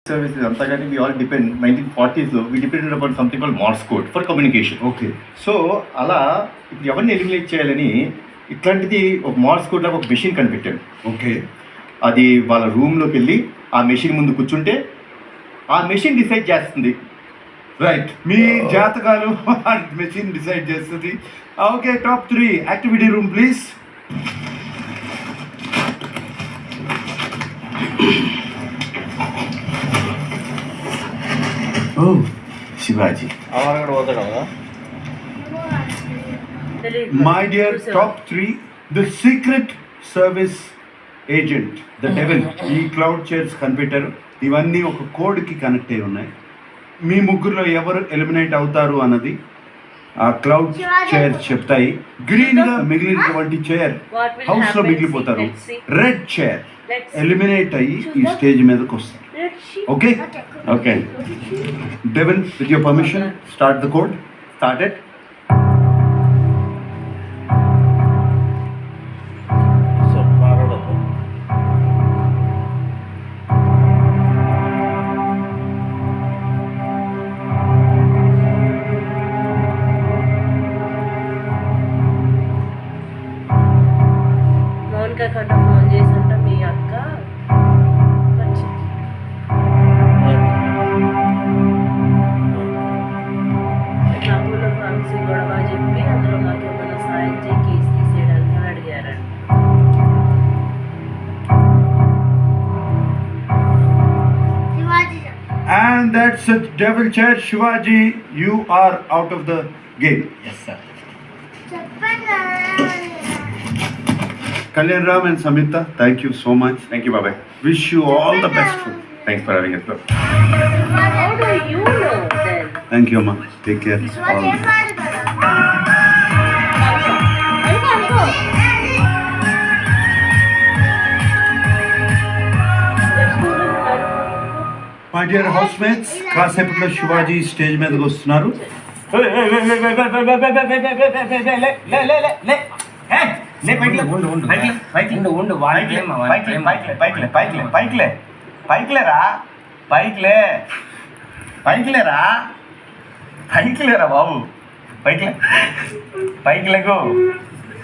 services antagani we all depend 1940s lo we depended upon something called Morse code for communication. Okay. So అలా ఇప్పుడు ఎవరిని eliminate చేయాలని ఇట్లాంటిది ఒక Morse code లాగా ఒక మెషిన్ కనిపెట్టాను. ఓకే. అది వాళ్ళ రూమ్లోకి వెళ్ళి ఆ మెషిన్ ముందు కూర్చుంటే ఆ మెషిన్ డిసైడ్ చేస్తుంది. రైట్, మీ జాతకాలు మెషిన్ డిసైడ్ చేస్తుంది. Okay, top 3 activity room please. ఓ Shivaji my dear top 3, the secret service agent, the devil. ఈ క్లౌడ్ చైర్స్ కనిపెట్టారు. ఇవన్నీ ఒక కోడ్కి కనెక్ట్ అయి ఉన్నాయి. మీ ముగ్గురులో ఎవరు ఎలిమినేట్ అవుతారు అన్నది ఆ క్లౌడ్ చైర్స్ చెప్తాయి. గ్రీన్ గా మిగిలినటువంటి చైర్ హౌస్ లో మిగిలిపోతారు. రెడ్ చైర్ ఎలిమినేట్ అయ్యి ఈ స్టేజ్ మీదకి వస్తారు. Okay okay devil, with your permission start the code. Started. Mounika కంట ఫోన్ చేసి ఉంటా మీ అక్క వచ్చింది. ఇట్లా అప్పులో ఫార్మసీ గొడవ చెప్పి అందులో మాకు ఏమైనా సాయం చేయి కేసు తీసేయడానికి అని అడిగారండి. And that's a devil chair. Shivaji, you are out of the game. Yes sir. Kalyan Ram and Samyukta, thank you so much. Thank you బాబాయ్. Wish you all the best. Thanks for having us. How do you know then? Thank you, Amma. Take care. All the best. My dear housemates, కాసేపట్లో Shivaji stage మీదకి వస్తున్నారు. పైకిలేరా బాబు, పైకి లేకు.